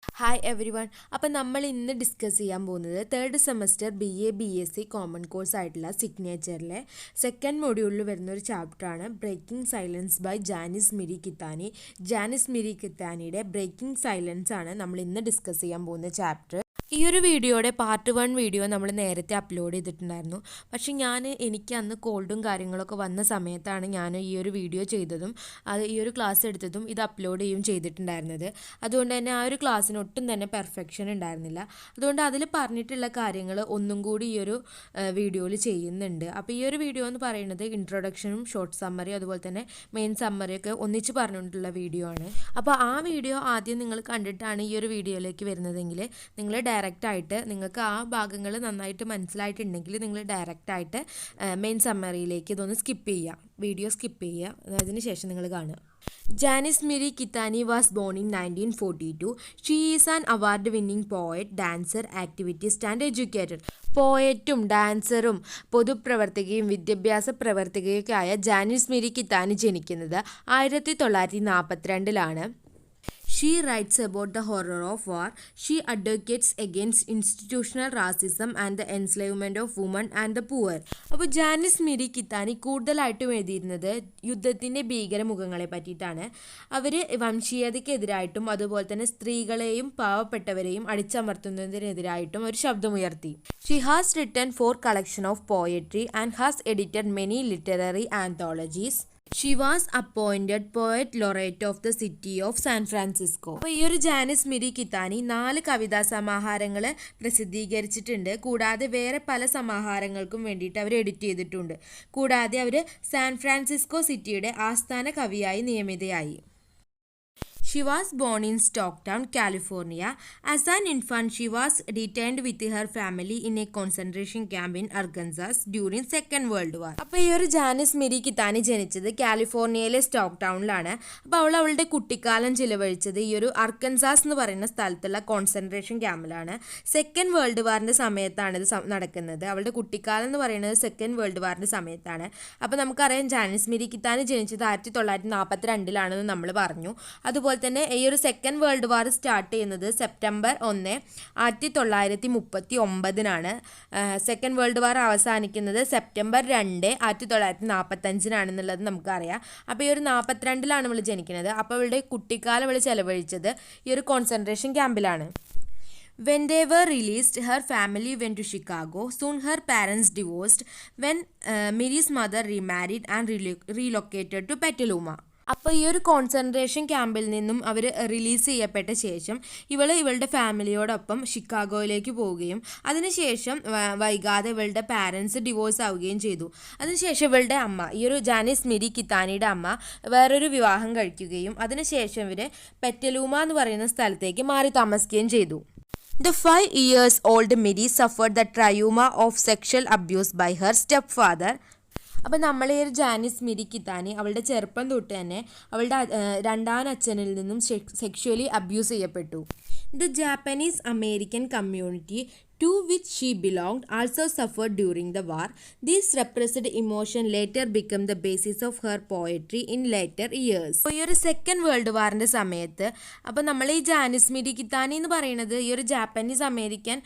Hi every one. അപ്പം നമ്മൾ ഇന്ന് ഡിസ്കസ് ചെയ്യാൻ പോകുന്നത് third semester BA BSc common course ആയിട്ടുള്ള സിഗ്നേച്ചറിലെ സെക്കൻഡ് മൊഡ്യൂളിൽ വരുന്ന ഒരു ചാപ്റ്ററാണ് breaking silence by Janice Mirikitani. Janice Miri കിത്താനിയുടെ ബ്രേക്കിംഗ് സൈലൻസ് ആണ് നമ്മൾ ഇന്ന് ഡിസ്കസ് ചെയ്യാൻ പോകുന്ന ചാപ്റ്റർ. ഈ ഒരു വീഡിയോയുടെ പാർട്ട് 1 വീഡിയോ നമ്മൾ നേരത്തെ അപ്ലോഡ് ചെയ്തിട്ടുണ്ടായിരുന്നു. പക്ഷേ എനിക്ക് അന്ന് കോൾഡും കാര്യങ്ങളൊക്കെ വന്ന സമയത്താണ് ഞാൻ ഈ ഒരു വീഡിയോ ചെയ്തതും ഈ ഒരു ക്ലാസ് എടുത്തതും ഇത് അപ്ലോഡ് ചെയ്തിട്ടുണ്ടായിരുന്നത്. അതുകൊണ്ട് തന്നെ ആ ഒരു ക്ലാസ്സിന് ഒട്ടും തന്നെ പെർഫെക്ഷൻ ഉണ്ടായിരുന്നില്ല. അതുകൊണ്ട് അതിൽ പറഞ്ഞിട്ടുള്ള കാര്യങ്ങൾ ഒന്നും കൂടി ഈ ഒരു വീഡിയോയിൽ ചെയ്യുന്നുണ്ട്. അപ്പോൾ ഈ ഒരു വീഡിയോ എന്ന് പറയുന്നത് ഇൻട്രൊഡക്ഷനും ഷോർട്ട് സമ്മറിയും അതുപോലെ തന്നെ മെയിൻ സമ്മറിയൊക്കെ ഒന്നിച്ച് പറഞ്ഞിട്ടുള്ള വീഡിയോ ആണ്. അപ്പോൾ ആ വീഡിയോ ആദ്യം നിങ്ങൾ കണ്ടിട്ടാണ് ഈ ഒരു വീഡിയോയിലേക്ക് വരുന്നതെങ്കിൽ നിങ്ങൾ ഡയറക്റ്റായിട്ട് നിങ്ങൾക്ക് ആ ഭാഗങ്ങൾ നന്നായിട്ട് മനസ്സിലായിട്ടുണ്ടെങ്കിൽ നിങ്ങൾ ഡയറക്റ്റായിട്ട് മെയിൻ സമ്മറിയിലേക്ക് ഇതൊന്ന് വീഡിയോ സ്കിപ്പ് ചെയ്യുക. അതിന് ശേഷം നിങ്ങൾ കാണുക. Janice Miri Kitani was born in 1942. She is an award-winning poet, dancer, activist and educator. പോയറ്റും ഡാൻസറും പൊതുപ്രവർത്തകയും വിദ്യാഭ്യാസ പ്രവർത്തകയൊക്കെയായ ജാനിസ് മിരി കിത്താനി ജനിക്കുന്നത് 1942 She writes about the horror of war. She advocates against institutional racism and the enslavement of women and the poor. അപ്പോൾ Janis Miri കിത്താനി കൂടുതലായിട്ടും എഴുതിയിരുന്നത് യുദ്ധത്തിൻ്റെ ഭീകരമുഖങ്ങളെ പറ്റിയിട്ടാണ്. അവർ വംശീയതയ്ക്കെതിരായിട്ടും അതുപോലെ തന്നെ സ്ത്രീകളെയും പാവപ്പെട്ടവരെയും അടിച്ചമർത്തുന്നതിനെതിരായിട്ടും ഒരു ശബ്ദമുയർത്തി. She has written 4 collections of poetry and has edited many literary anthologies. She was appointed poet laureate of the city of San Francisco. അപ്പോൾ ഈ ഒരു ജാനിസ് മിരി കിത്താനി 4 കവിതാ സമാഹാരങ്ങൾ പ്രസിദ്ധീകരിച്ചിട്ടുണ്ട്. കൂടാതെ വേറെ പല സമാഹാരങ്ങൾക്കും വേണ്ടിയിട്ട് അവർ എഡിറ്റ് ചെയ്തിട്ടുണ്ട്. കൂടാതെ അവർ സാൻ ഫ്രാൻസിസ്കോ സിറ്റിയുടെ ആസ്ഥാന കവിയായി നിയമിതയായി. She was born in Stockton, California. As an infant, she was detained with her family in a concentration camp in Arkansas during Second World War. അപ്പോൾ ഈ ഒരു ജാനിസ് മിരി കിത്താനി ജനിച്ചത് കാലിഫോർണിയയിലെ സ്റ്റോക്ക് ടൗണിലാണ്. അപ്പോൾ അവളുടെ കുട്ടിക്കാലം ചിലവഴിച്ചത് ഈ ഒരു അർക്കൻസാസ് എന്ന് പറയുന്ന സ്ഥലത്തുള്ള കോൺസെൻട്രേഷൻ ക്യാമ്പിലാണ്. സെക്കൻഡ് വേൾഡ് വാറിൻ്റെ സമയത്താണ് ഇത് നടക്കുന്നത്. അവളുടെ കുട്ടിക്കാലം എന്ന് പറയുന്നത് സെക്കൻഡ് വേൾഡ് വാറിൻ്റെ സമയത്താണ്. അപ്പോൾ നമുക്കറിയാം ജാനിസ് മിരി കിത്താനി ജനിച്ചത് 1942 നമ്മൾ പറഞ്ഞു. അതുപോലെ തന്നെ ഈ ഒരു സെക്കൻഡ് വേൾഡ് വാർ സ്റ്റാർട്ട് ചെയ്യുന്നത് സെപ്റ്റംബർ 1, 1939 സെക്കൻഡ് വേൾഡ് വാർ അവസാനിക്കുന്നത് സെപ്റ്റംബർ 2, 1945 നമുക്കറിയാം. അപ്പോൾ ഈ ഒരു 42 ഇവൾ ജനിക്കുന്നത്. അപ്പോൾ ഇവളുടെ കുട്ടിക്കാലം ഇവൾ ചെലവഴിച്ചത് ഈ ഒരു concentration ക്യാമ്പിലാണ്. When they were released, her family went to Chicago. Soon her parents divorced when Miri's mother remarried and relocated to Petaluma. അപ്പോൾ ഈ ഒരു കോൺസെൻട്രേഷൻ ക്യാമ്പിൽ നിന്നും അവർ റിലീസ് ചെയ്യപ്പെട്ട ശേഷം ഇവളുടെ ഫാമിലിയോടൊപ്പം ഷിക്കാഗോയിലേക്ക് പോവുകയും അതിനുശേഷം വൈകാതെ ഇവളുടെ പാരൻസ് ഡിവോഴ്സ് ആവുകയും ചെയ്തു. അതിനുശേഷം ഇവളുടെ അമ്മ ഈ ഒരു ജാനിസ് മിരി കിത്താനിയുടെ അമ്മ വേറൊരു വിവാഹം കഴിക്കുകയും അതിനുശേഷം ഇവർ പെറ്റലൂമ എന്ന് പറയുന്ന സ്ഥലത്തേക്ക് മാറി താമസിക്കുകയും ചെയ്തു. The 5-year-old Miri suffered the trauma of sexual abuse by her stepfather. അപ്പോൾ നമ്മളെ ഒരു ജാനിസ് മിരി കിത്താനി അവളുടെ ചെറുപ്പം തൊട്ട് തന്നെ അവളുടെ രണ്ടാം അച്ഛനിൽ നിന്നും സെക്ഷുവലി അബ്യൂസ് ചെയ്യപ്പെട്ടു. The Japanese American community to which she belonged also suffered during the war. This repressed emotion later became the basis of her poetry in later years. ഈ ഒരു സെക്കൻഡ് വേൾഡ് വാറിൻ്റെ സമയത്ത് അപ്പോൾ നമ്മൾ ഈ ജാനിസ് മിരി കിത്താനി എന്ന് പറയുന്നത് ഈ ഒരു ജാപ്പനീസ് അമേരിക്കൻ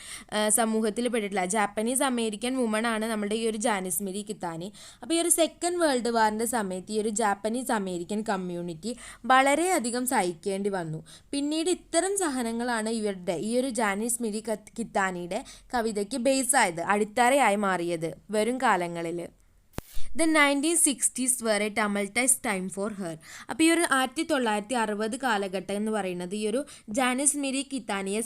സമൂഹത്തിൽ പെട്ടിട്ടില്ല. ജാപ്പനീസ് അമേരിക്കൻ വുമൺ ആണ് നമ്മുടെ ഈ ഒരു ജാനിസ് മിരി കിത്താനി. അപ്പോൾ ഈ ഒരു സെക്കൻഡ് വേൾഡ് വാറിൻ്റെ സമയത്ത് ഈ ഒരു ജാപ്പനീസ് അമേരിക്കൻ കമ്മ്യൂണിറ്റി വളരെയധികം സഹിക്കേണ്ടി വന്നു. പിന്നീട് ഇത്തരം സഹനങ്ങളാണ് ഇവരുടെ ഈ ഒരു ജാനിസ് മിരി കിത്താനിയുടെ കവിതയ്ക്ക് ബേസ് ആയത്, അടിത്തറയായി മാറിയത് വരും കാലങ്ങളിൽ. The 1960s were a tumultuous time for her. അപ്പോൾ ഈ ഒരു 1960 കാലഘട്ടം എന്ന് പറയുന്നത് ഈ ഒരു ജാനിസ് മിരി കിത്താനിയെ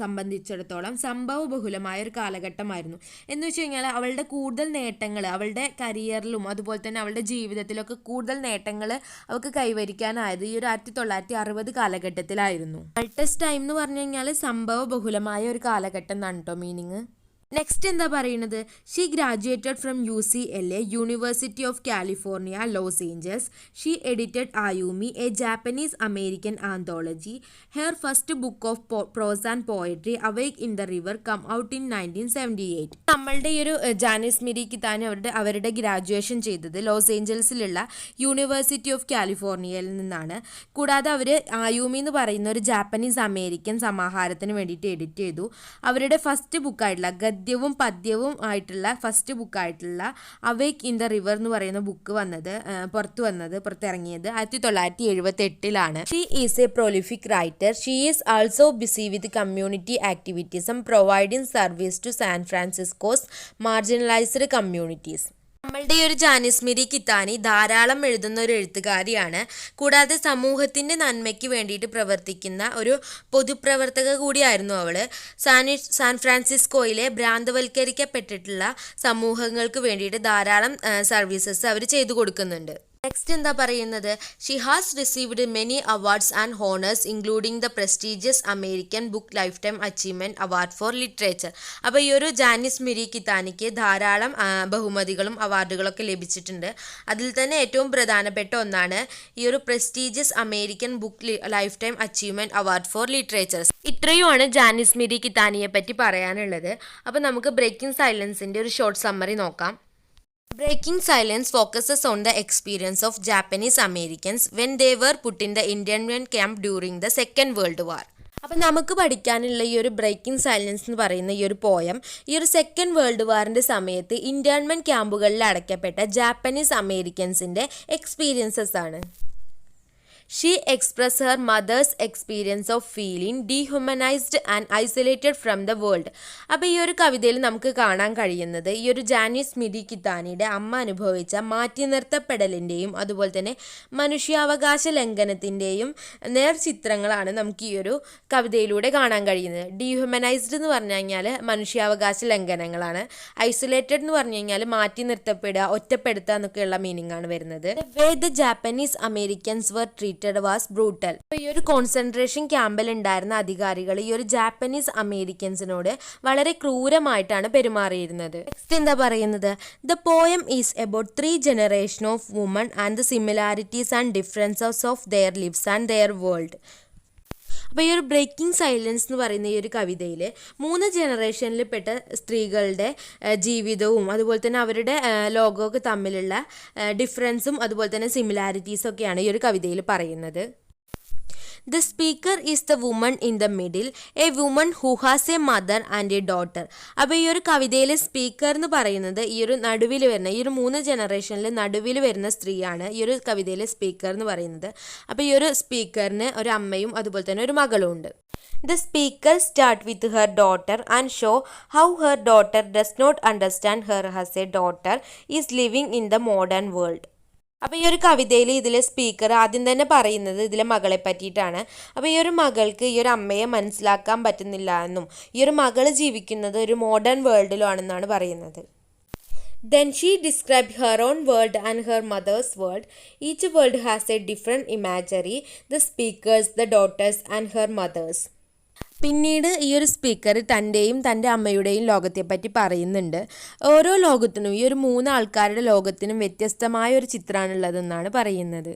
സംബന്ധിച്ചിടത്തോളം സംഭവബഹുലമായ ഒരു കാലഘട്ടമായിരുന്നു. എന്ന് വെച്ച് കഴിഞ്ഞാൽ അവളുടെ കൂടുതൽ നേട്ടങ്ങൾ അവളുടെ കരിയറിലും അതുപോലെ തന്നെ അവളുടെ ജീവിതത്തിലൊക്കെ കൂടുതൽ നേട്ടങ്ങൾ അവൾക്ക് കൈവരിക്കാനായത് ഈ ഒരു 1960 കാലഘട്ടത്തിലായിരുന്നു. tumultuous ടൈം എന്ന് പറഞ്ഞു കഴിഞ്ഞാൽ സംഭവബഹുലമായ ഒരു കാലഘട്ടം എന്നാണ് കേട്ടോ മീനിങ്. നെക്സ്റ്റ് എന്താ പറയുന്നത്, she graduated from UCLA university of California Los Angeles. She edited Ayumi a Japanese American anthology. Her first book of prose and poetry awake in the river come out in 1978. നമ്മളുടെ ഈ ഒരു Janis Miri കിത്താനി അവരുടെ graduation ചെയ്തത് loss ഏഞ്ചൽസിലുള്ള university of കാലിഫോർണിയയിൽ നിന്നാണ്. കൂടാതെ അവർ ആയൂമി എന്ന് പറയുന്ന ഒരു ജാപ്പനീസ് അമേരിക്കൻ സമാഹാരത്തിന് വേണ്ടിയിട്ട് എഡിറ്റ് ചെയ്തു. അവരുടെ ഫസ്റ്റ് ബുക്കായിട്ടുള്ള ഗദ്യവും പദ്യവും ആയിട്ടുള്ള ഫസ്റ്റ് ബുക്കായിട്ടുള്ള അവേക്ക് ഇൻ ദ റിവർ എന്ന് പറയുന്ന ബുക്ക് പുറത്തിറങ്ങിയത് 1978. She is a prolific writer. She is also busy with community ആക്ടിവിറ്റീസും providing service to San Francisco's marginalised communities. നമ്മളുടെ ഈ ഒരു ജാനിസ് മിരി കിത്താനി ധാരാളം എഴുതുന്ന ഒരു എഴുത്തുകാരിയാണ്. കൂടാതെ സമൂഹത്തിൻ്റെ നന്മയ്ക്ക് വേണ്ടിയിട്ട് പ്രവർത്തിക്കുന്ന ഒരു പൊതുപ്രവർത്തക കൂടിയായിരുന്നു അവൾ. സാൻ ഫ്രാൻസിസ്കോയിലെ ഭ്രാന്തവൽക്കരിക്കപ്പെട്ടിട്ടുള്ള സമൂഹങ്ങൾക്ക് വേണ്ടിയിട്ട് ധാരാളം സർവീസസ് അവർ ചെയ്തു കൊടുക്കുന്നുണ്ട്. നെക്സ്റ്റ് എന്താ പറയുന്നത്, she has received many awards and honours including the prestigious American book life time achievement award for literature. അപ്പോൾ ഈ ഒരു ജാനിസ് മിരി കിത്താനിക്ക് ധാരാളം ബഹുമതികളും അവാർഡുകളൊക്കെ ലഭിച്ചിട്ടുണ്ട്. അതിൽ തന്നെ ഏറ്റവും പ്രധാനപ്പെട്ട ഒന്നാണ് ഈ ഒരു prestigious American book life time achievement award for literature. ഇത്രയുമാണ് ജാനിസ് മിരി കിത്താനിയെ പറ്റി പറയാനുള്ളത്. അപ്പോൾ നമുക്ക് ബ്രേക്കിംഗ് സൈലൻസിൻ്റെ ഒരു ഷോർട്ട് സമ്മറി നോക്കാം. Breaking Silence focuses on the experience of Japanese Americans when they were put in the internment camp during the Second World War. അപ്പം നമുക്ക് പഠിക്കാനുള്ള ഈ ഒരു ബ്രേക്കിംഗ് സൈലൻസ് എന്ന് പറയുന്ന ഈ ഒരു പോയം ഈ ഒരു സെക്കൻഡ് വേൾഡ് വാറിൻ്റെ സമയത്ത് ഇൻറ്റേൺമെൻറ്റ് ക്യാമ്പുകളിൽ അടയ്ക്കപ്പെട്ട ജാപ്പനീസ് അമേരിക്കൻസിൻ്റെ എക്സ്പീരിയൻസസ് ആണ്. She expressed her mother's experience of feeling dehumanized and isolated from the world. അപ്പോൾ ഈ ഒരു കവിതയിൽ നമുക്ക് കാണാൻ കഴിയുന്നത് ഈ ഒരു ജാനിസ് മിരി കിത്താനിയുടെ അമ്മ അനുഭവിച്ച മാറ്റി നിർത്തപ്പെടലിൻ്റെയും അതുപോലെ തന്നെ മനുഷ്യാവകാശ ലംഘനത്തിൻ്റെയും നേർചിത്രങ്ങളാണ് നമുക്ക് ഈ ഒരു കവിതയിലൂടെ കാണാൻ കഴിയുന്നത്. ഡീഹ്യൂമനൈസ്ഡ് എന്ന് പറഞ്ഞു കഴിഞ്ഞാൽ മനുഷ്യാവകാശ ലംഘനങ്ങളാണ്. ഐസൊലേറ്റഡ് എന്ന് പറഞ്ഞു കഴിഞ്ഞാൽ മാറ്റി നിർത്തപ്പെടുക, ഒറ്റപ്പെടുത്തുക എന്നൊക്കെയുള്ള മീനിങ് ആണ് വരുന്നത്. Way the Japanese Americans were treated was brutal. ഈ ഒരു കോൺസെൻട്രേഷൻ ക്യാമ്പിൽ ഉണ്ടായിരുന്ന അധികാരികൾ ഈ ഒരു ജാപ്പനീസ് അമേരിക്കൻസിനോട് വളരെ ക്രൂരമായിട്ടാണ് പെരുമാറിയിരുന്നത്. നെക്സ്റ്റ് എന്താ പറയുന്നത്, the poem is about 3 generation of woman and the similarities and differences of their lives and their world. അപ്പോൾ ഈ ഒരു ബ്രേക്കിംഗ് സൈലൻസ് എന്ന് പറയുന്ന ഈ ഒരു കവിതയിൽ 3 ജനറേഷനിൽ പെട്ട സ്ത്രീകളുടെ ജീവിതവും അതുപോലെ തന്നെ അവരുടെ ലോകമൊക്കെ തമ്മിലുള്ള ഡിഫറൻസും അതുപോലെ തന്നെ സിമിലാരിറ്റീസും ഒക്കെയാണ് ഈ ഒരു കവിതയിൽ പറയുന്നത്. The speaker is the woman in the middle, a woman who has a mother and a daughter. അപ്പോൾ ഈ ഒരു കവിതയിലെ സ്പീക്കർ എന്ന് പറയുന്നത് ഈ ഒരു നടുവിൽ വരുന്ന ഈ ഒരു 3 ജനറേഷനിൽ നടുവിൽ വരുന്ന സ്ത്രീയാണ് ഈ ഒരു കവിതയിലെ സ്പീക്കർ എന്ന് പറയുന്നത്. അപ്പോൾ ഈ ഒരു സ്പീക്കറിന് ഒരു അമ്മയും അതുപോലെ തന്നെ ഒരു മകളും ഉണ്ട്. The speaker start with her daughter and show how her daughter does not understand her as a daughter is living in the modern world. അപ്പോൾ ഈ ഒരു കവിതയിൽ ഇതിലെ സ്പീക്കർ ആദ്യം തന്നെ പറയുന്നത് ഇതിലെ മകളെ പറ്റിയിട്ടാണ്. അപ്പോൾ ഈ ഒരു മകൾക്ക് ഈ ഒരു അമ്മയെ മനസ്സിലാക്കാൻ പറ്റുന്നില്ല എന്നും ഈ ഒരു മകൾ ജീവിക്കുന്നത് ഒരു മോഡേൺ വേൾഡിലാണെന്നാണ് പറയുന്നത്. Then she described her own world and her mother's world. Each world has a different imagery, the speakers, the daughters and her mothers. പിന്നീട് ഈ ഒരു സ്പീക്കർ തൻ്റെയും തൻ്റെ അമ്മയുടെയും ലോകത്തെപ്പറ്റി പറയുന്നുണ്ട്. ഓരോ ലോകത്തിനും ഈ ഒരു 3 ആൾക്കാരുടെ ലോകത്തിനും വ്യത്യസ്തമായ ഒരു ചിത്രമാണുള്ളതെന്നാണ് പറയുന്നത്.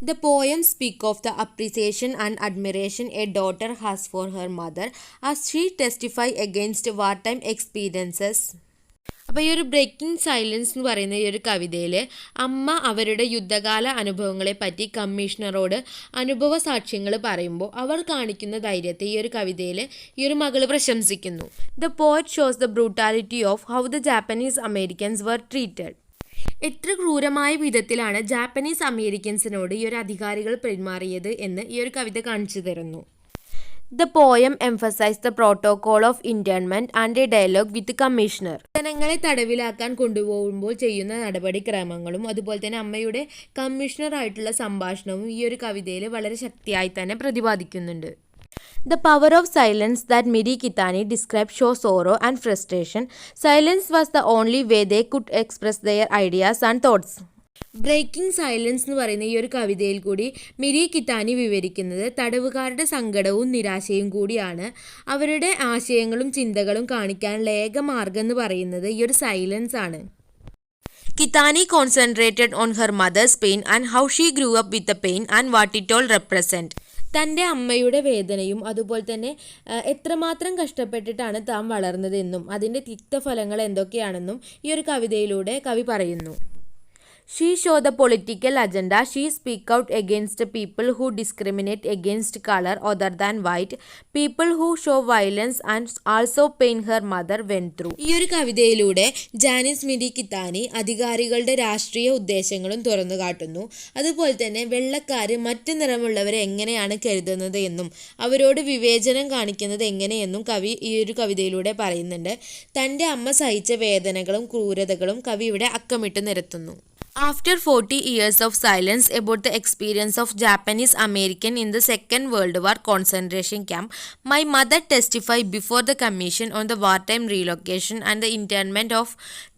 The poem speaks of the appreciation and admiration a daughter has for her mother as she testifies against wartime experiences. അപ്പോൾ ഈ ഒരു ബ്രേക്കിംഗ് സൈലൻസ് എന്ന് പറയുന്ന ഈ ഒരു കവിതയിൽ അമ്മ അവരുടെ യുദ്ധകാല അനുഭവങ്ങളെ പറ്റി കമ്മീഷണറോട് അനുഭവ സാക്ഷ്യങ്ങൾ പറയുമ്പോൾ അവർ കാണിക്കുന്ന ധൈര്യത്തെ ഈ ഒരു കവിതയിൽ ഈ ഒരു മകൾ പ്രശംസിക്കുന്നു. The poet shows the brutality of how the Japanese Americans were treated. എത്ര ക്രൂരമായ വിധത്തിലാണ് ജാപ്പനീസ് അമേരിക്കൻസിനോട് ഈ ഒരു അധികാരികൾ പെരുമാറിയത് എന്ന് ഈ ഒരു കവിത കാണിച്ചു തരുന്നു. The poem emphasized the protocol of internment and a dialogue with the commissioner. ജനങ്ങളെ തടവിലാക്കാൻ കൊണ്ടുപോകുമ്പോൾ ചെയ്യുന്ന നടപടിക്രമങ്ങളും അതുപോലെ തന്നെ അമ്മയുടെ കമ്മീഷണറായിട്ടുള്ള സംഭാഷണവും ഈ ഒരു കവിതയിൽ വളരെ ശക്തിയായി തന്നെ പ്രതിപാദിക്കുന്നുണ്ട്. The power of silence that Miri Kitani described shows sorrow and frustration. Silence was the only way they could express their ideas and thoughts. Breaking silence എന്ന് പറയുന്ന ഈ ഒരു കവിതയിൽ കൂടി മിരി കിത്താനി വിവരിക്കുന്നത് തടവുകാരുടെ സങ്കടവും നിരാശയും കൂടിയാണ്. അവരുടെ ആശയങ്ങളും ചിന്തകളും കാണിക്കാനുള്ള ഏക മാർഗം എന്ന് പറയുന്നത് ഈ ഒരു സൈലൻസ് ആണ്. Kitani concentrated on her mother's pain and how she grew up with the pain and what it all represent. തൻ്റെ അമ്മയുടെ വേദനയും അതുപോലെ തന്നെ എത്രമാത്രം കഷ്ടപ്പെട്ടിട്ടാണ് താൻ വളർന്നതെന്നും അതിൻ്റെ തിക്തഫലങ്ങൾ എന്തൊക്കെയാണെന്നും ഈ ഒരു കവിതയിലൂടെ കവി പറയുന്നു. She show the political agenda. She speak out against people who discriminate against color other than white, people who show violence and also pain her mother went through. ഈ ഒരു കവിതയിലൂടെ ജാനിസ് മിരി കിത്താനി അധികാരികളുടെ രാഷ്ട്രീയ ഉദ്ദേശങ്ങളും തുറന്നു കാട്ടുന്നു. അതുപോലെ തന്നെ വെള്ളക്കാർ മറ്റു നിറമുള്ളവരെ എങ്ങനെയാണ് കരുതുന്നത് എന്നും അവരോട് വിവേചനം കാണിക്കുന്നത് എങ്ങനെയെന്നും കവി ഈ ഒരു കവിതയിലൂടെ പറയുന്നുണ്ട്. തൻ്റെ അമ്മ സഹിച്ച വേദനകളും ക്രൂരതകളും കവി ഇവിടെ അക്കമിട്ട് നിരത്തുന്നു. After 40 years of silence about the experience of Japanese American in the Second World War concentration camp, my mother testified before the Commission on the Wartime Relocation and the Internment of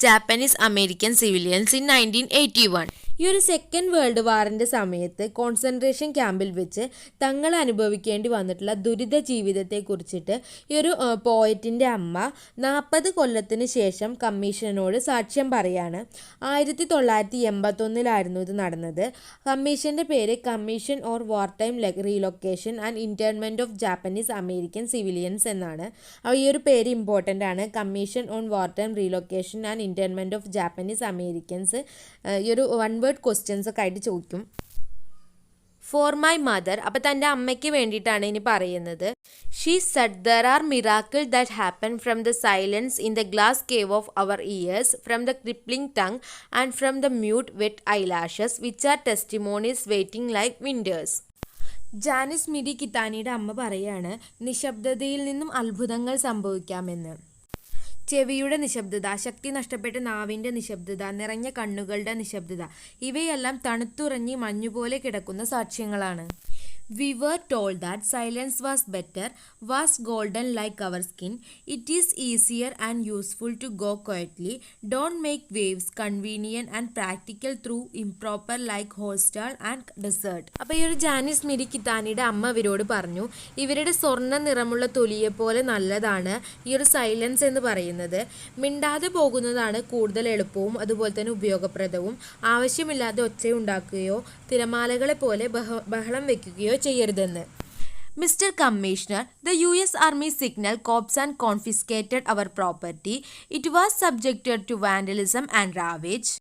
Japanese American civilians in 1981. ഈ ഒരു second world വാറിൻ്റെ സമയത്ത് concentration ക്യാമ്പിൽ വെച്ച് തങ്ങൾ അനുഭവിക്കേണ്ടി വന്നിട്ടുള്ള ദുരിത ജീവിതത്തെക്കുറിച്ചിട്ട് ഈ ഒരു പോയറ്റിൻ്റെ അമ്മ 40 കൊല്ലത്തിന് ശേഷം കമ്മീഷനോട് സാക്ഷ്യം പറയാണ്. 1981 ഇത് നടന്നത്. കമ്മീഷൻ്റെ പേര് commission or war time relocation and internment of Japanese American civilians എന്നാണ്. ഈ ഒരു പേര് ഇമ്പോർട്ടൻ്റ് ആണ്. Commission on war time relocation and internment of Japanese Americans ഈ ഒരു വൺ വേർഡ് ക്വസ്റ്റ്യൻസ് ഒക്കെ ആയിട്ട് ചോദിക്കും. ഫോർ മൈ മദർ, അപ്പം തൻ്റെ അമ്മയ്ക്ക് വേണ്ടിയിട്ടാണ് ഇനി പറയുന്നത്. She said there are miracle that happen from the silence in the glass cave of our ears, from the crippling tongue and from the mute wet eyelashes which are testimonies waiting like winters. Janice Miri കിത്താനിയുടെ അമ്മ പറയാണ്, നിശബ്ദതയിൽ നിന്നും അത്ഭുതങ്ങൾ സംഭവിക്കാമെന്ന്. ചെവിയുടെ നിശബ്ദത, ശക്തി നഷ്ടപ്പെട്ട നാവിൻ്റെ നിശബ്ദത, നിറഞ്ഞ കണ്ണുകളുടെ നിശബ്ദത, ഇവയെല്ലാം തണുത്തുറഞ്ഞി മഞ്ഞുപോലെ കിടക്കുന്ന സാക്ഷ്യങ്ങളാണ്. We were told that silence was better, was golden like our skin. It is easier and useful to go quietly. Don't make waves convenient and practical through improper like hostel and desert. അപ്പോൾ ഈ ഒരു Janis Miri കിത്താനിയുടെ അമ്മ ഇവരോട് പറഞ്ഞു, ഇവരുടെ സ്വർണ്ണ നിറമുള്ള തൊലിയെ പോലെ നല്ലതാണ് ഈ ഒരു സൈലൻസ് എന്ന് പറയുന്നത്. മിണ്ടാതെ പോകുന്നതാണ് കൂടുതൽ എളുപ്പവും അതുപോലെ തന്നെ ഉപയോഗപ്രദവും. ആവശ്യമില്ലാതെ ഒച്ചയുണ്ടാക്കുകയോ തിരമാലകളെ പോലെ ബഹളം വെക്കുകയോ ചെയ്യരുതെന്ന്. Mr. Commissioner, the US Army Signal Corps and confiscated our property. It was subjected to vandalism and ravage.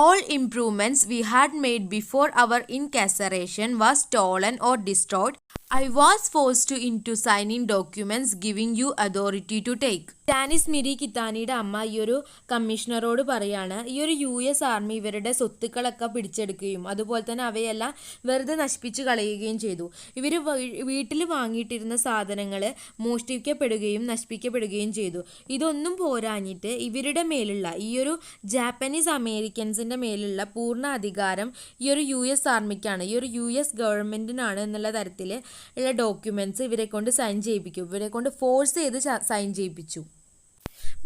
All improvements we had made before our incarceration was stolen or destroyed. I was forced into signing documents giving you authority to take. Janice Miri കിത്താനിയുടെ അമ്മ ഈ ഒരു കമ്മീഷണറോട് പറയാണ്, ഈ ഒരു US army ഇവരുടെ സ്വത്തുക്കളൊക്കെ പിടിച്ചെടുക്കുകയും അതുപോലെ തന്നെ അവയെല്ലാം വെറുതെ നശിപ്പിച്ച് കളയുകയും ചെയ്തു. ഇവർ വീട്ടിൽ വാങ്ങിയിട്ടിരുന്ന സാധനങ്ങൾ മോഷ്ടിക്കപ്പെടുകയും നശിപ്പിക്കപ്പെടുകയും ചെയ്തു. ഇതൊന്നും പോരാഞ്ഞിട്ട് ഇവരുടെ മേലുള്ള ഈ ഒരു ജാപ്പനീസ് അമേരിക്കൻസിൻ്റെ മേലുള്ള പൂർണ്ണ അധികാരം ഈ ഒരു US ആർമിക്കാണ്, ഈ ഒരു US ഗവൺമെൻറ്റിനാണ് എന്നുള്ള തരത്തിൽ ഉള്ള ഡോക്യുമെൻറ്റ്സ് ഇവരെ കൊണ്ട് സൈൻ ചെയ്യിപ്പിക്കും. ഇവരെ കൊണ്ട് ഫോഴ്സ് ചെയ്ത് sign ചെയ്യിപ്പിച്ചു.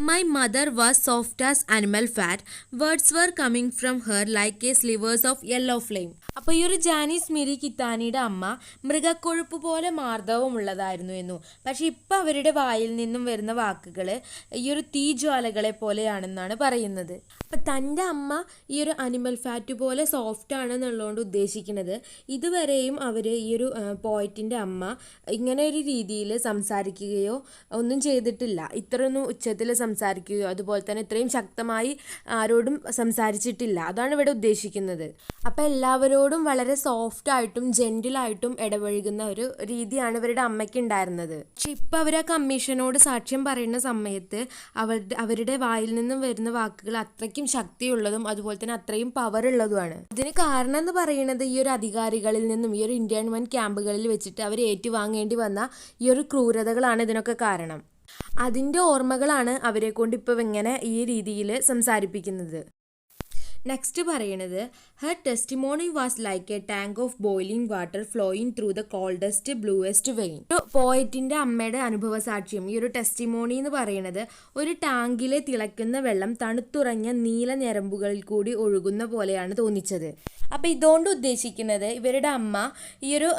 My mother was soft as animal fat. Words were coming from her like a slivers of yellow flame. അപ്പോൾ ഈ ഒരു ജാനിസ് മിരി കിത്താനിയുടെ അമ്മ മൃഗക്കൊഴുപ്പ് പോലെ മാർദ്ദവമുള്ളതായിരുന്നു എന്നു. പക്ഷെ ഇപ്പം അവരുടെ വായിൽ നിന്നും വരുന്ന വാക്കുകൾ ഈ ഒരു തീജ്വാലകളെ പോലെയാണെന്നാണ് പറയുന്നത്. അപ്പം തൻ്റെ അമ്മ ഈ ഒരു അനിമൽ ഫാറ്റ് പോലെ സോഫ്റ്റ് ആണെന്നുള്ളതുകൊണ്ട് ഉദ്ദേശിക്കുന്നത് ഇതുവരെയും അവർ ഈ ഒരു പോയറ്റിൻ്റെ അമ്മ ഇങ്ങനെ ഒരു രീതിയിൽ സംസാരിക്കുകയോ ഒന്നും ചെയ്തിട്ടില്ല. ഇത്രയൊന്നും ഉച്ചത്തിൽ സംസാരിക്കുകയോ അതുപോലെ തന്നെ ഇത്രയും ശക്തമായി ആരോടും സംസാരിച്ചിട്ടില്ല. അതാണ് ഇവിടെ ഉദ്ദേശിക്കുന്നത്. അപ്പം എല്ലാവരോടും വളരെ സോഫ്റ്റ് ആയിട്ടും ജെന്റിലായിട്ടും ഇടപഴകുന്ന ഒരു രീതിയാണ് ഇവരുടെ അമ്മയ്ക്ക് ഉണ്ടായിരുന്നത്. പക്ഷെ ഇപ്പം അവർ ആ കമ്മീഷനോട് സാക്ഷ്യം പറയുന്ന സമയത്ത് അവരുടെ വായിൽ നിന്നും വരുന്ന വാക്കുകൾ അത്രയ്ക്കും ശക്തിയുള്ളതും അതുപോലെ തന്നെ അത്രയും പവർ ഉള്ളതുമാണ്. ഇതിന് കാരണം എന്ന് പറയുന്നത് ഈ ഒരു അധികാരികളിൽ നിന്നും ഈ ഒരു ഇന്റേൺമെന്റ് ക്യാമ്പുകളിൽ വെച്ചിട്ട് അവർ ഏറ്റുവാങ്ങേണ്ടി വന്ന ഈ ഒരു ക്രൂരതകളാണ് ഇതിനൊക്കെ കാരണം. അതിൻ്റെ ഓർമ്മകളാണ് അവരെ കൊണ്ട് ഇപ്പോൾ ഇങ്ങനെ ഈ രീതിയിൽ സംസാരിപ്പിക്കുന്നത്. നെക്സ്റ്റ് പറയണത് her testimony was like a tank of boiling water flowing through the coldest bluest vein. ഒരു പോയറ്റിന്റെ അമ്മയുടെ അനുഭവ സാക്ഷ്യം, ഈ ഒരു ടെസ്റ്റിമോണി എന്ന് പറയുന്നത് ഒരു ടാങ്കിലെ തിളയ്ക്കുന്ന വെള്ളം തണുത്തുറഞ്ഞ നീല ഞരമ്പുകളിൽ കൂടി ഒഴുകുന്ന പോലെയാണ് തോന്നിച്ചത്. അപ്പോൾ ഇതുകൊണ്ട് ഉദ്ദേശിക്കുന്നത് ഇവരുടെ അമ്മ ഈ ഒരു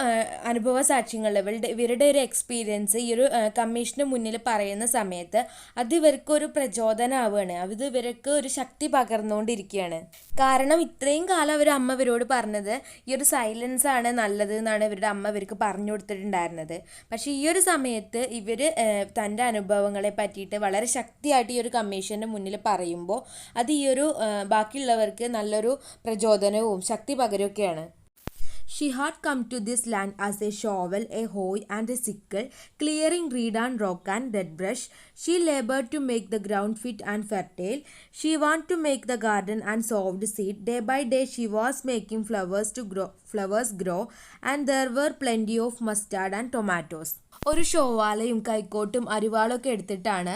അനുഭവ സാക്ഷ്യങ്ങൾ, ഇവരുടെ ഒരു എക്സ്പീരിയൻസ് ഈ ഒരു കമ്മീഷന് മുന്നിൽ പറയുന്ന സമയത്ത് അത് ഇവർക്കൊരു പ്രചോദനമാവുകയാണ്, അത് ഇവർക്ക് ഒരു ശക്തി പകർന്നുകൊണ്ടിരിക്കുകയാണ്. കാരണം ഇത്രയും കാലം അവർ അമ്മ ഇവരോട് പറഞ്ഞത് ഈ ഒരു സൈലൻസ് ആണ് നല്ലത് എന്നാണ് ഇവരുടെ അമ്മ ഇവർക്ക് പറഞ്ഞു കൊടുത്തിട്ടുണ്ടായിരുന്നത്. പക്ഷേ ഈ ഒരു സമയത്ത് ഇവർ തൻ്റെ അനുഭവങ്ങളെ പറ്റിയിട്ട് വളരെ ശക്തിയായിട്ട് ഈ ഒരു കമ്മീഷൻ്റെ മുന്നിൽ പറയുമ്പോൾ അത് ഈ ഒരു ബാക്കിയുള്ളവർക്ക് നല്ലൊരു പ്രചോദനവും ശക്തി പകരുകയൊക്കെയാണ്. She had come to this land as a shovel, a hoe and a sickle, clearing reed and rock and dead brush. She labored to make the ground fit and fertile. She wanted to make the garden and sowed seed. Day by day she was making flowers grow and there were plenty of mustard and tomatoes. ഒരു ഷോവാലയും കൈക്കോട്ടും അരിവാളും ഒക്കെ എടുത്തിട്ടാണ്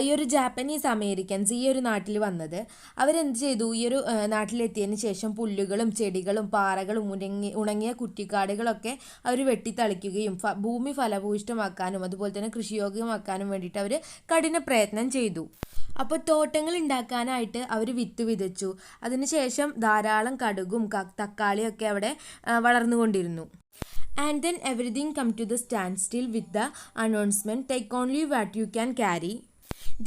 ഈ ഒരു Japanese Americans ഈ ഒരു നാട്ടിൽ വന്നത്. അവരെന്ത് ചെയ്തു, ഈ ഒരു നാട്ടിലെത്തിയതിന് ശേഷം പുല്ലുകളും ചെടികളും പാറകളും ഉണങ്ങിയ കുറ്റിക്കാടുകളൊക്കെ അവർ വെട്ടിത്തളിക്കുകയും ഭൂമി ഫലഭൂയിഷ്ടമാക്കാനും അതുപോലെ തന്നെ കൃഷിയോഗ്യമാക്കാനും വേണ്ടിയിട്ട് അവർ കഠിന പ്രയത്നം ചെയ്തു. അപ്പോൾ തോട്ടങ്ങൾ ഉണ്ടാക്കാനായിട്ട് അവർ വിത്ത് വിതച്ചു. അതിനുശേഷം ധാരാളം കടുകും തക്കാളിയും ഒക്കെ അവിടെ വളർന്നുകൊണ്ടിരുന്നു. And then everything come to the standstill with the announcement, take only what you can carry.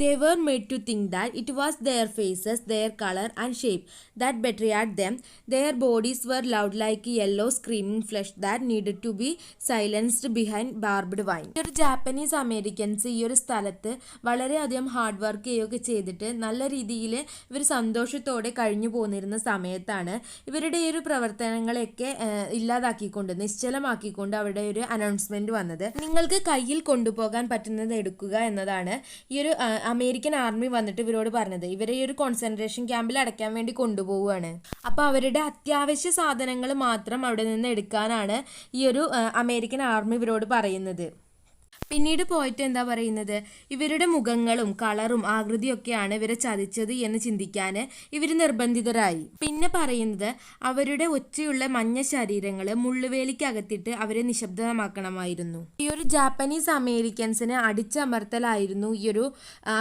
They were made to think that it was their faces, their color and shape that betrayed them. Their bodies were loud like yellow screaming flesh that needed to be silenced behind barbed wire. ഒരു Japanese Americans ഈ ഒരു സ്ഥലത്ത് വളരെയധികം hard work ചെയ്യുകയൊക്കെ ചെയ്തിട്ട് നല്ല രീതിയിൽ ഇവർ സന്തോഷത്തോടെ കഴിഞ്ഞു പോന്നിരുന്ന സമയത്താണ് ഇവരുടെ ഈ ഒരു പ്രവർത്തനങ്ങളെയൊക്കെ ഇല്ലാതാക്കിക്കൊണ്ട് നിശ്ചലമാക്കിക്കൊണ്ട് അവരുടെ ഒരു അനൗൺസ്മെന്റ് വന്നത്. നിങ്ങൾക്ക് കയ്യിൽ കൊണ്ടുപോകാൻ പറ്റുന്നത് എടുക്കുക എന്നതാണ് ഈ ഒരു അമേരിക്കൻ ആർമി വന്നിട്ട് ഇവരോട് പറഞ്ഞത്. ഇവരെ ഈ ഒരു കോൺസെൻട്രേഷൻ ക്യാമ്പിൽ അടയ്ക്കാൻ വേണ്ടി കൊണ്ടുപോവുകയാണ്. അപ്പോൾ അവരുടെ അത്യാവശ്യ സാധനങ്ങൾ മാത്രം അവിടെ നിന്ന് എടുക്കാനാണ് ഈ ഒരു അമേരിക്കൻ ആർമി ഇവരോട് പറയുന്നത്. പിന്നീട് പോയിട്ട് എന്താ പറയുന്നത്, ഇവരുടെ മുഖങ്ങളും കളറും ആകൃതിയൊക്കെയാണ് ഇവരെ ചതിച്ചത് എന്ന് ചിന്തിക്കാൻ ഇവർ നിർബന്ധിതരായി. പിന്നെ പറയുന്നത് അവരുടെ ഒച്ചയുള്ള മഞ്ഞ ശരീരങ്ങൾ മുള്ളുവേലിക്കകത്തിട്ട് അവരെ നിശബ്ദമാക്കണമായിരുന്നു. ഈ ഒരു ജാപ്പനീസ് അമേരിക്കൻസിനെ അടിച്ചമർത്തലായിരുന്നു ഈ ഒരു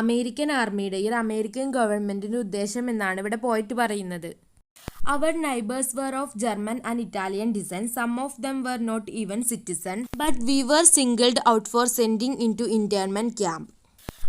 അമേരിക്കൻ ആർമിയുടെ, ഈ ഒരു അമേരിക്കൻ ഗവൺമെന്റിന്റെ ഉദ്ദേശം എന്നാണ് ഇവിടെ പോയിട്ട് പറയുന്നത്. Our neighbors were of German and Italian descent. Some of them were not even citizens, but we were singled out for sending into internment camp.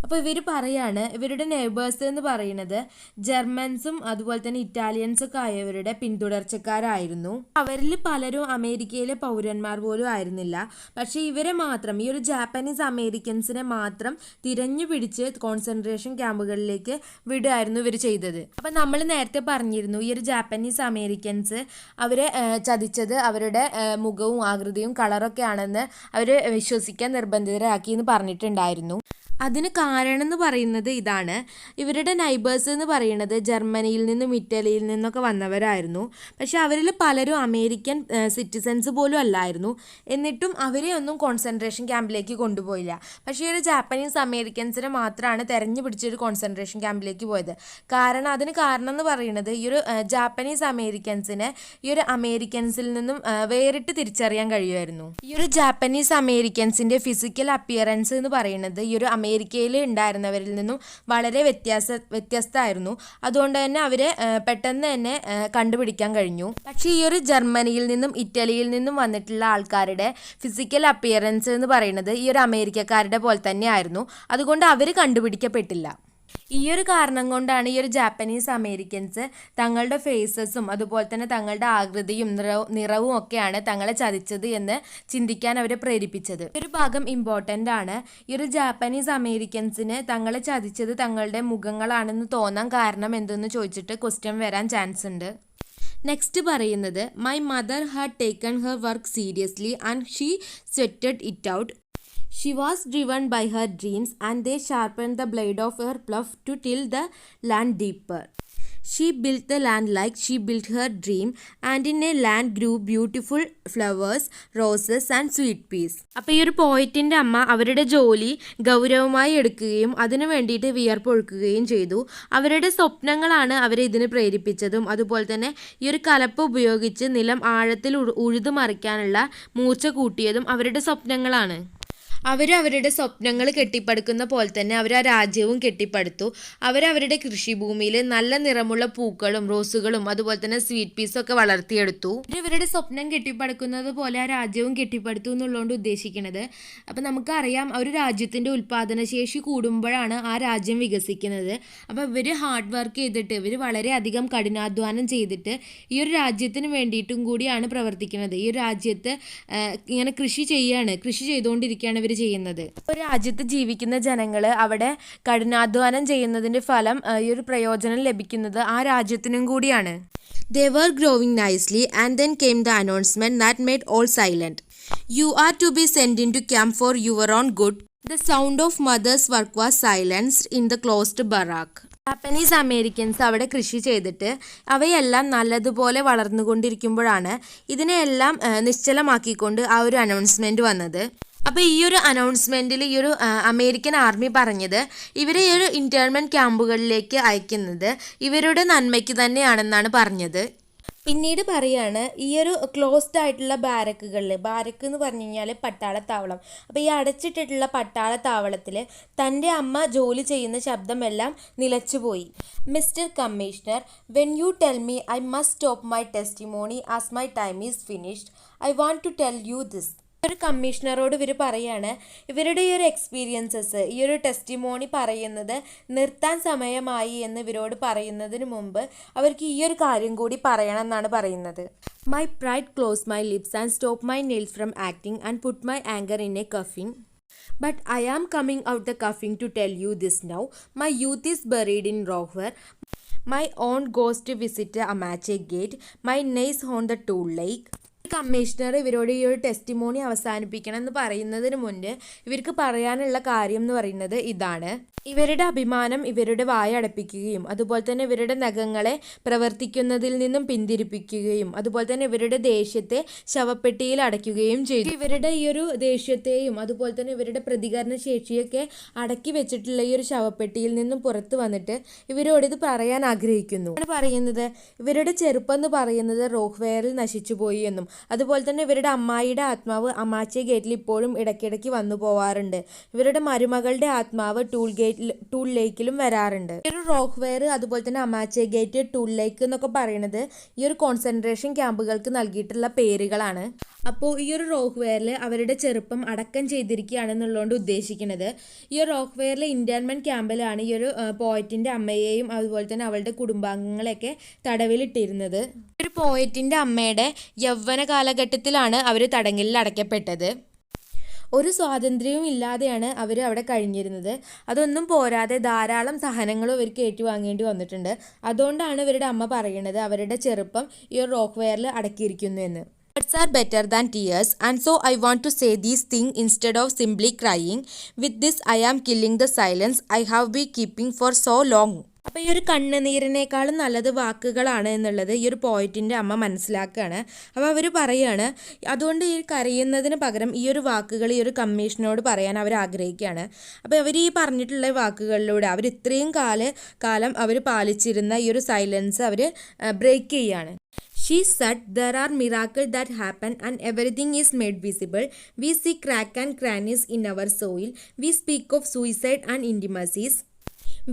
അപ്പോൾ ഇവർ പറയാണ് ഇവരുടെ നെയ്ബേഴ്സ് എന്ന് പറയുന്നത് ജർമ്മൻസും അതുപോലെ തന്നെ ഇറ്റാലിയൻസും ഒക്കെ ആയവരുടെ പിന്തുടർച്ചക്കാരായിരുന്നു. അവരിൽ പലരും അമേരിക്കയിലെ പൗരന്മാർ പോലും ആയിരുന്നില്ല. പക്ഷേ ഇവരെ മാത്രം, ഈ ഒരു ജാപ്പനീസ് അമേരിക്കൻസിനെ മാത്രം തിരഞ്ഞു പിടിച്ച് കോൺസെൻട്രേഷൻ ക്യാമ്പുകളിലേക്ക് വിടുകയായിരുന്നു ഇവർ ചെയ്തത്. അപ്പം നമ്മൾ നേരത്തെ പറഞ്ഞിരുന്നു ഈ ഒരു ജാപ്പനീസ് അമേരിക്കൻസ് അവരെ ചതിച്ചത് അവരുടെ മുഖവും ആകൃതിയും കളറൊക്കെ ആണെന്ന് അവർ വിശ്വസിക്കാൻ നിർബന്ധിതരാക്കി എന്ന് പറഞ്ഞിട്ടുണ്ടായിരുന്നു. അതിന് കാരണം എന്ന് പറയുന്നത് ഇതാണ്, ഇവരുടെ നൈബേഴ്സ് എന്ന് പറയുന്നത് ജർമ്മനിയിൽ നിന്നും ഇറ്റലിയിൽ നിന്നൊക്കെ വന്നവരായിരുന്നു. പക്ഷെ അവരിൽ പലരും അമേരിക്കൻ സിറ്റിസൺസ് പോലും അല്ലായിരുന്നു. എന്നിട്ടും അവരെ ഒന്നും കോൺസെൻട്രേഷൻ ക്യാമ്പിലേക്ക് കൊണ്ടുപോയില്ല. പക്ഷേ ഈ ഒരു ജാപ്പനീസ് അമേരിക്കൻസിനെ മാത്രമാണ് തെരഞ്ഞു പിടിച്ചൊരു കോൺസെൻട്രേഷൻ ക്യാമ്പിലേക്ക് പോയത്. അതിന് കാരണം എന്ന് പറയുന്നത് ഈ ഒരു ജാപ്പനീസ് അമേരിക്കൻസിനെ ഈ ഒരു അമേരിക്കൻസിൽ നിന്നും വേറിട്ട് തിരിച്ചറിയാൻ കഴിയുമായിരുന്നു. ഈ ഒരു ജാപ്പനീസ് അമേരിക്കൻസിൻ്റെ ഫിസിക്കൽ അപ്പിയറൻസ് എന്ന് പറയുന്നത് ഈ ഒരു അമേരിക്കയിൽ ഉണ്ടായിരുന്നവരിൽ നിന്നും വളരെ വ്യത്യസ്തമായിരുന്നു. അതുകൊണ്ട് തന്നെ അവരെ പെട്ടെന്ന് തന്നെ കണ്ടുപിടിക്കാൻ കഴിഞ്ഞു. പക്ഷേ ഈ ഒരു ജർമ്മനിയിൽ നിന്നും ഇറ്റലിയിൽ നിന്നും വന്നിട്ടുള്ള ആൾക്കാരുടെ ഫിസിക്കൽ അപ്പിയറൻസ് എന്ന് പറയുന്നത് ഈ ഒരു അമേരിക്കക്കാരുടെ പോലെ തന്നെ ആയിരുന്നു. അതുകൊണ്ട് അവർ കണ്ടുപിടിക്കപ്പെട്ടില്ല. ഈ ഒരു കാരണം കൊണ്ടാണ് ഈ ഒരു ജാപ്പനീസ് അമേരിക്കൻസ് തങ്ങളുടെ ഫേസസും അതുപോലെ തന്നെ തങ്ങളുടെ ആകൃതിയും നിറവും ഒക്കെയാണ് തങ്ങളെ ചതിച്ചത് എന്ന് ചിന്തിക്കാൻ അവരെ പ്രേരിപ്പിച്ചത്. ഒരു ഭാഗം ഇമ്പോർട്ടൻ്റ് ആണ്. ഈ ഒരു ജാപ്പനീസ് അമേരിക്കൻസിന് തങ്ങളെ ചതിച്ചത് തങ്ങളുടെ മുഖങ്ങളാണെന്ന് തോന്നാൻ കാരണം എന്തെന്ന് ചോദിച്ചിട്ട് ക്വസ്റ്റ്യൻ വരാൻ ചാൻസ് ഉണ്ട്. നെക്സ്റ്റ് പറയുന്നത്, my mother had taken her work seriously and she sweated it out. She was driven by her dreams and they sharpened the blade of her plough to till the land deeper. She built the land like she built her dream, and in a land grew beautiful flowers, roses and sweet peas. അപ്പോൾ ഈ ഒരു പോയിറ്റിൻ്റെ അമ്മ അവരുടെ ജോലി ഗൗരവമായി എടുക്കുകയും അതിനു വേണ്ടിയിട്ട് വിയർപ്പൊഴുക്കുകയും ചെയ്തു. അവരുടെ സ്വപ്നങ്ങളാണ് അവരെ ഇതിന് പ്രേരിപ്പിച്ചതും അതുപോലെ തന്നെ ഈ ഒരു കലപ്പ ഉപയോഗിച്ച് നിലം ആഴത്തിൽ ഉഴുതു മറിക്കാനുള്ള മൂർച്ച കൂട്ടിയതും അവരുടെ സ്വപ്നങ്ങളാണ്. അവരുടെ സ്വപ്നങ്ങൾ കെട്ടിപ്പടുക്കുന്ന പോലെ തന്നെ അവർ ആ രാജ്യവും കെട്ടിപ്പടുത്തു. അവരവരുടെ കൃഷിഭൂമിയിൽ നല്ല നിറമുള്ള പൂക്കളും റോസുകളും അതുപോലെ തന്നെ സ്വീറ്റ് പീസും ഒക്കെ വളർത്തിയെടുത്തു. ഇവരുടെ സ്വപ്നം കെട്ടിപ്പടുക്കുന്നത് പോലെ ആ രാജ്യവും കെട്ടിപ്പടുത്തു എന്നുള്ളതുകൊണ്ട് ഉദ്ദേശിക്കുന്നത്. അപ്പം നമുക്കറിയാം ഒരു രാജ്യത്തിൻ്റെ ഉൽപ്പാദനശേഷി കൂടുമ്പോഴാണ് ആ രാജ്യം വികസിക്കുന്നത്. അപ്പോൾ ഇവർ ഹാർഡ് വർക്ക് ചെയ്തിട്ട് ഇവർ വളരെയധികം കഠിനാധ്വാനം ചെയ്തിട്ട് ഈ ഒരു രാജ്യത്തിന് വേണ്ടിയിട്ടും കൂടിയാണ് പ്രവർത്തിക്കുന്നത്. ഈ ഒരു രാജ്യത്ത് ഇങ്ങനെ കൃഷി ചെയ്തുകൊണ്ടിരിക്കുകയാണ് ഇവർ ചെയ്യുന്നത്. ഒരു രാജ്യത്ത് ജീവിക്കുന്ന ജനങ്ങൾ അവിടെ കഠിനാധ്വാനം ചെയ്യുന്നതിൻ്റെ ഫലം ഈ ഒരു പ്രയോജനം ലഭിക്കുന്നത് ആ രാജ്യത്തിനും കൂടിയാണ്. They were growing nicely and then came the announcement that made all silent. You are to be sent into camp for your own good. The sound of mother's work was silenced in the closed barrack. Japanese Americans അവിടെ കൃഷി ചെയ്തിട്ട് അവയെല്ലാം നല്ലതുപോലെ വളർന്നുകൊണ്ടിരിക്കുമ്പോഴാണ് ഇതിനെയെല്ലാം നിശ്ചലമാക്കിക്കൊണ്ട് ആ ഒരു announcement വന്നത്. അപ്പോൾ ഈ ഒരു അനൗൺസ്മെൻറ്റിൽ ഈ ഒരു അമേരിക്കൻ ആർമി പറഞ്ഞത് ഇവരെ ഈ ഒരു ഇൻറ്റേർമെൻറ്റ് ക്യാമ്പുകളിലേക്ക് അയക്കുന്നത് ഇവരുടെ നന്മയ്ക്ക് തന്നെയാണെന്നാണ് പറഞ്ഞത്. പിന്നീട് പറയാണ് ഈ ഒരു ക്ലോസ്ഡ് ആയിട്ടുള്ള ബാരക്കുകളിൽ, ബാരക്ക് എന്ന് പറഞ്ഞു കഴിഞ്ഞാൽ പട്ടാളത്താവളം. അപ്പോൾ ഈ അടച്ചിട്ടിട്ടുള്ള പട്ടാളത്താവളത്തിൽ തൻ്റെ അമ്മ ജോലി ചെയ്യുന്ന ശബ്ദമെല്ലാം നിലച്ചുപോയി. Mister commissioner, when you tell me I must stop my testimony as my time is finished, I want to tell you this. ഒരു കമ്മീഷണറോട് ഇവർ പറയാണ് ഇവരുടെ ഈ ഒരു എക്സ്പീരിയൻസസ്, ഈ ഒരു ടെസ്റ്റിമോണി പറയുന്നത് നിർത്താൻ സമയമായി എന്ന് ഇവരോട് പറയുന്നതിന് മുമ്പ് അവർക്ക് ഈ ഒരു കാര്യം കൂടി പറയണം എന്നാണ് പറയുന്നത്. My pride close my lips and stop my nails from acting and put my anchor in A coffin. But I am coming out the coffin to tell you this now. My youth is buried in Rohver. My own ghost visited Amache Gate. My nails on the tool lake. Commissioner ഇവരോട് ഈ ഒരു testimony അവസാനിപ്പിക്കണം എന്ന് പറയുന്നതിന് മുൻപ് ഇവർക്ക് പറയാനുള്ള കാര്യം എന്ന് പറയുന്നത് ഇതാണ്. ഇവരുടെ അഭിമാനം ഇവരുടെ വായ അടപ്പിക്കുകയും അതുപോലെ തന്നെ ഇവരുടെ നഖങ്ങളെ പ്രവർത്തിക്കുന്നതിൽ നിന്നും പിന്തിരിപ്പിക്കുകയും അതുപോലെ തന്നെ ഇവരുടെ ദേഷ്യത്തെ ശവപ്പെട്ടിയിൽ അടയ്ക്കുകയും ചെയ്തു. ഇവരുടെ ഈ ഒരു ദേഷ്യത്തെയും അതുപോലെ തന്നെ ഇവരുടെ പ്രതികരണ ശേഷിയൊക്കെ അടക്കി വെച്ചിട്ടുള്ള ഈ ഒരു ശവപ്പെട്ടിയിൽ നിന്നും പുറത്തു വന്നിട്ട് ഇവരോട് ഇത് പറയാൻ ആഗ്രഹിക്കുന്നു. പറയുന്നത് ഇവരുടെ ചെറുപ്പം എന്ന് പറയുന്നത് റോഹ്വേറിൽ നശിച്ചു പോയി എന്നും അതുപോലെ തന്നെ ഇവരുടെ അമ്മായിയുടെ ആത്മാവ് അമാച്ചെ ഗേറ്റിൽ ഇപ്പോഴും ഇടയ്ക്കിടയ്ക്ക് വന്നു പോവാറുണ്ട്. ഇവരുടെ മരുമകളുടെ ആത്മാവ് ടൂൾ ലേക്കിലും വരാറുണ്ട്. ഈ ഒരു റോഹ്വേർ അതുപോലെ തന്നെ അമാച്ചെ ഗേറ്റ്, ടൂൾ ലേക്ക് എന്നൊക്കെ പറയുന്നത് ഈ ഒരു കോൺസെൻട്രേഷൻ ക്യാമ്പുകൾക്ക് നൽകിയിട്ടുള്ള പേരുകളാണ്. അപ്പോൾ ഈ ഒരു റോഹ്വേറിൽ അവരുടെ ചെറുപ്പം അടക്കം ചെയ്തിരിക്കുകയാണെന്നുള്ളതുകൊണ്ട് ഉദ്ദേശിക്കുന്നത് ഈ ഒരു റോഹ്വേറിലെ ഇന്റേൺമെന്റ് ക്യാമ്പിലാണ് ഈ ഒരു പോയറ്റിന്റെ അമ്മയെയും അതുപോലെ തന്നെ അവളുടെ കുടുംബാംഗങ്ങളെയൊക്കെ തടവിലിട്ടിരുന്നത്. ഒരു പോയറ്റിന്റെ അമ്മയുടെ യൗവന കാലഘട്ടത്തിലാണ് അവർ തടങ്കലിൽ അടയ്ക്കപ്പെട്ടത്. ഒരു സ്വാതന്ത്ര്യവും ഇല്ലാതെയാണ് അവർ അവിടെ കഴിഞ്ഞിരുന്നത്. അതൊന്നും പോരാതെ ധാരാളം സഹനങ്ങളും ഇവർക്ക് ഏറ്റുവാങ്ങേണ്ടി വന്നിട്ടുണ്ട്. അതുകൊണ്ടാണ് ഇവരുടെ അമ്മ പറയുന്നത് അവരുടെ ചെറുപ്പം ഈ ഒരു റോഹ്വേറിൽ അടക്കിയിരിക്കുന്നു എന്ന്. Words are better than tears, and so I want to say these things instead of simply crying. With this I am killing the silence I have been keeping for so long. അപ്പോൾ ഈ ഒരു കണ്ണുനീരിനേക്കാളും നല്ലത് വാക്കുകളാണ് എന്നുള്ളത് ഈ ഒരു പോയിറ്റിൻ്റെ അമ്മ മനസ്സിലാക്കുകയാണ്. അപ്പോൾ അവർ പറയുകയാണ് അതുകൊണ്ട് ഈ കരയുന്നതിന് പകരം ഈ ഒരു വാക്കുകൾ ഈ ഒരു കമ്മീഷനോട് പറയാൻ അവർ ആഗ്രഹിക്കുകയാണ്. അപ്പോൾ അവർ ഈ പറഞ്ഞിട്ടുള്ള വാക്കുകളിലൂടെ അവർ ഇത്രയും കാലം അവർ പാലിച്ചിരുന്ന ഈ ഒരു സൈലൻസ് അവർ ബ്രേക്ക് ചെയ്യുകയാണ്. She said, there are miracles that happen and everything is made visible. We see cracks and crannies in our soil. We speak of suicide and intimacies.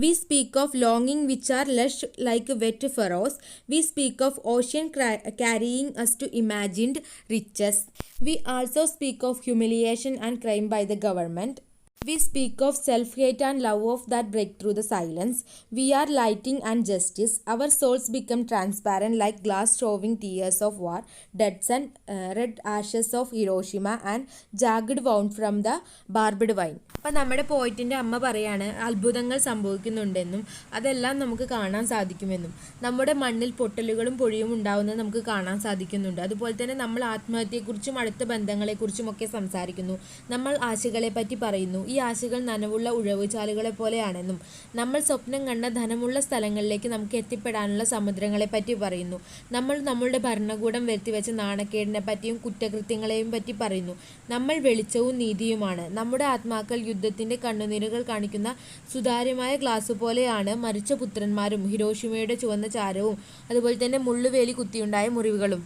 We speak of longing which are lush like wet furrows. We speak of ocean carrying us to imagined riches. We also speak of humiliation and crime by the government. We speak of self-hate and love of that break through the silence. We are lighting and justice. Our souls become transparent like glass showing tears of war, deaths and red ashes of Hiroshima and jagged wound from the barbed wine. അപ്പം നമ്മുടെ പോയിറ്റിൻ്റെ അമ്മ പറയാണ് അത്ഭുതങ്ങൾ സംഭവിക്കുന്നുണ്ടെന്നും അതെല്ലാം നമുക്ക് കാണാൻ സാധിക്കുമെന്നും നമ്മുടെ മണ്ണിൽ പൊട്ടലുകളും പൊഴിയും ഉണ്ടാവുന്നത് നമുക്ക് കാണാൻ സാധിക്കുന്നുണ്ട്. അതുപോലെ തന്നെ നമ്മൾ ആത്മഹത്യയെക്കുറിച്ചും അടുത്ത ബന്ധങ്ങളെക്കുറിച്ചും ഒക്കെ സംസാരിക്കുന്നു. നമ്മൾ ആശകളെ പറ്റി പറയുന്നു. ഈ ആശകൾ നനവുള്ള ഉഴവുചാലുകളെ പോലെയാണെന്നും നമ്മൾ സ്വപ്നം കണ്ട ധനമുള്ള സ്ഥലങ്ങളിലേക്ക് നമുക്ക് എത്തിപ്പെടാനുള്ള സമുദ്രങ്ങളെപ്പറ്റി പറയുന്നു. നമ്മൾ നമ്മളുടെ ഭരണകൂടം വരുത്തിവെച്ച നാണക്കേടിനെ പറ്റിയും കുറ്റകൃത്യങ്ങളെയും പറ്റി പറയുന്നു. നമ്മൾ വെളിച്ചവും നീതിയുമാണ്. നമ്മുടെ ആത്മാക്കൾ യുദ്ധത്തിൻ്റെ കണ്ണുനീരുകൾ കാണിക്കുന്ന സുതാര്യമായ ഗ്ലാസ് പോലെയാണ് മരിച്ച പുത്രന്മാരും ഹിരോഷിമയുടെ ചുവന്ന ചാരവും അതുപോലെ തന്നെ മുള്ളുവേലി കുത്തിയുണ്ടായ മുറിവുകളും.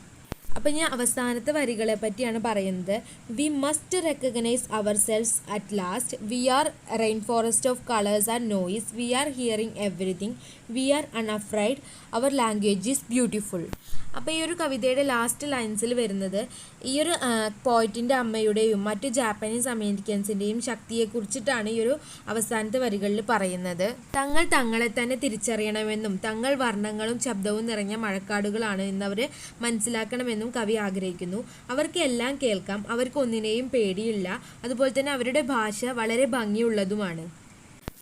അപ്പം ഞാൻ അവസാനത്തെ വരികളെ പറ്റിയാണ് പറയുന്നത്. We must recognise our selves at last. We are rain forest of colours and noise. We are hearing everything. We are unafraid. Our language is beautiful. അപ്പോൾ ഈ ഒരു കവിതയുടെ ലാസ്റ്റ് ലൈൻസിൽ വരുന്നത് ഈ ഒരു പോയിറ്റിൻ്റെ അമ്മയുടെയും മറ്റു ജാപ്പനീസ് അമേരിക്കൻസിൻ്റെയും ശക്തിയെക്കുറിച്ചിട്ടാണ് ഈ ഒരു അവസാനത്തെ വരികളിൽ പറയുന്നത്. തങ്ങൾ തങ്ങളെ തന്നെ തിരിച്ചറിയണമെന്നും തങ്ങൾ വർണ്ണങ്ങളും ശബ്ദവും നിറഞ്ഞ മഴക്കാടുകളാണ് എന്നവർ മനസ്സിലാക്കണമെന്നും കവി ആഗ്രഹിക്കുന്നു. അവർക്ക് എല്ലാം കേൾക്കാം, അവർക്ക് ഒന്നിനെയും പേടിയില്ല, അതുപോലെ തന്നെ അവരുടെ ഭാഷ വളരെ ഭംഗിയുള്ളതുമാണ്.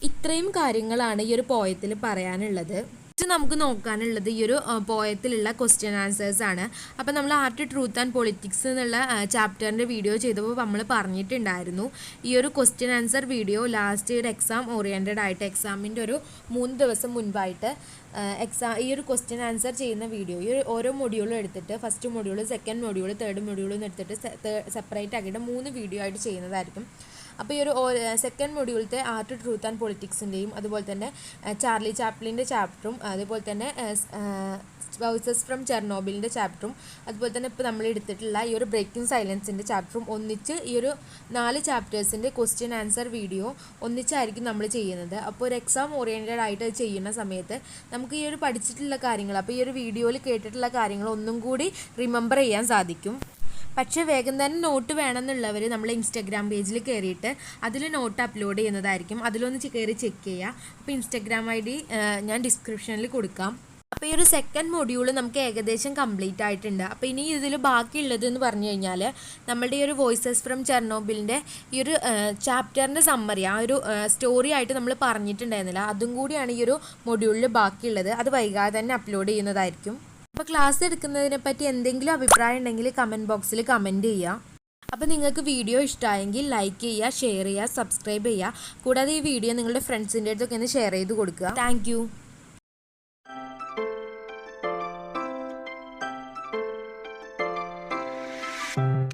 ഇത്രയും കാര്യങ്ങളാണ് ഈ ഒരു പോയത്തിൽ പറയാനുള്ളത്. നമുക്ക് നോക്കാനുള്ളത് ഈ ഒരു പോയത്തിലുള്ള ക്വസ്റ്റ്യൻ ആൻസേഴ്സ് ആണ്. അപ്പോൾ നമ്മൾ ആർട്ട് ട്രൂത്ത് ആൻഡ് പൊളിറ്റിക്സ് എന്നുള്ള ചാപ്റ്ററിൻ്റെ വീഡിയോ ചെയ്തപ്പോൾ നമ്മൾ പറഞ്ഞിട്ടുണ്ടായിരുന്നു ഈ ഒരു ക്വസ്റ്റ്യൻ ആൻസർ വീഡിയോ ലാസ്റ്റ് ഒരു എക്സാം ഓറിയൻറ്റഡ് ആയിട്ട് എക്സാമിൻ്റെ ഒരു 3 ദിവസം മുൻപായിട്ട് ഈ ഒരു ക്വസ്റ്റ്യൻ ആൻസർ ചെയ്യുന്ന വീഡിയോ ഈ ഓരോ മൊഡ്യൂളും എടുത്തിട്ട് first module, second module, third മൊഡ്യൂളും എടുത്തിട്ട് സെപ്പറേറ്റ് ആക്കിയിട്ട് 3 വീഡിയോ ആയിട്ട് ചെയ്യുന്നതായിരിക്കും. അപ്പോൾ ഈ ഒരു സെക്കൻഡ് മൊഡ്യൂളത്തെ ആർട്ട് ട്രൂത്ത് ആൻഡ് പൊളിറ്റിക്സിൻ്റെയും അതുപോലെ തന്നെ ചാർലി ചാപ്ലിൻ്റെ ചാപ്റ്ററും അതുപോലെ തന്നെ വോയിസസ് ഫ്രം ചെർണോബിലിൻ്റെ ചാപ്റ്ററും അതുപോലെ തന്നെ ഇപ്പോൾ നമ്മൾ എടുത്തിട്ടുള്ള ഈ ഒരു ബ്രേക്കിംഗ് സൈലൻസിൻ്റെ ചാപ്റ്ററും ഒന്നിച്ച് ഈ ഒരു 4 ചാപ്റ്റേഴ്സിൻ്റെ ക്വസ്റ്റ്യൻ ആൻസർ വീഡിയോ ഒന്നിച്ചായിരിക്കും നമ്മൾ ചെയ്യുന്നത്. അപ്പോൾ ഒരു എക്സാം ഓറിയൻറ്റഡ് ആയിട്ട് ചെയ്യുന്ന സമയത്ത് നമുക്ക് ഈ ഒരു പഠിച്ചിട്ടുള്ള കാര്യങ്ങൾ അപ്പോൾ ഈ ഒരു വീഡിയോയിൽ കേട്ടിട്ടുള്ള കാര്യങ്ങൾ ഒന്നും കൂടി റിമെമ്പർ ചെയ്യാൻ സാധിക്കും. പക്ഷേ വേഗം തന്നെ നോട്ട് വേണമെന്നുള്ളവർ നമ്മൾ ഇൻസ്റ്റാഗ്രാം പേജിൽ കയറിയിട്ട് അതിൽ നോട്ട് അപ്ലോഡ് ചെയ്യുന്നതായിരിക്കും. അതിലൊന്ന് കയറി ചെക്ക് ചെയ്യുക. അപ്പോൾ ഇൻസ്റ്റാഗ്രാം ID ഞാൻ ഡിസ്ക്രിപ്ഷനിൽ കൊടുക്കാം. അപ്പോൾ ഈ ഒരു സെക്കൻഡ് മൊഡ്യൂൾ നമുക്ക് ഏകദേശം കംപ്ലീറ്റ് ആയിട്ടുണ്ട്. അപ്പോൾ ഇനി ഇതിൽ ബാക്കിയുള്ളത് എന്ന് പറഞ്ഞു കഴിഞ്ഞാൽ നമ്മളുടെ ഈ ഒരു വോയിസസ് ഫ്രം ചെർണോബിലിൻ്റെ ഈ ഒരു ചാപ്റ്ററിൻ്റെ സമ്മറി ആ ഒരു സ്റ്റോറി ആയിട്ട് നമ്മൾ പറഞ്ഞിട്ടുണ്ടായിരുന്നില്ല, അതും കൂടിയാണ് ഈ ഒരു മൊഡ്യൂളിൽ ബാക്കിയുള്ളത്. അത് വൈകാതെ തന്നെ അപ്ലോഡ് ചെയ്യുന്നതായിരിക്കും. അപ്പോൾ ക്ലാസ് എടുക്കുന്നതിനെ പറ്റി എന്തെങ്കിലും അഭിപ്രായം ഉണ്ടെങ്കിൽ കമൻറ്റ് ബോക്സിൽ കമൻറ്റ് ചെയ്യുക. അപ്പോൾ നിങ്ങൾക്ക് വീഡിയോ ഇഷ്ടമായെങ്കിൽ ലൈക്ക് ചെയ്യുക, ഷെയർ ചെയ്യുക, സബ്സ്ക്രൈബ് ചെയ്യുക. കൂടാതെ ഈ വീഡിയോ നിങ്ങളുടെ ഫ്രണ്ട്സിൻ്റെ അടുത്തൊക്കെ ഒന്ന് ഷെയർ ചെയ്ത് കൊടുക്കുക. താങ്ക്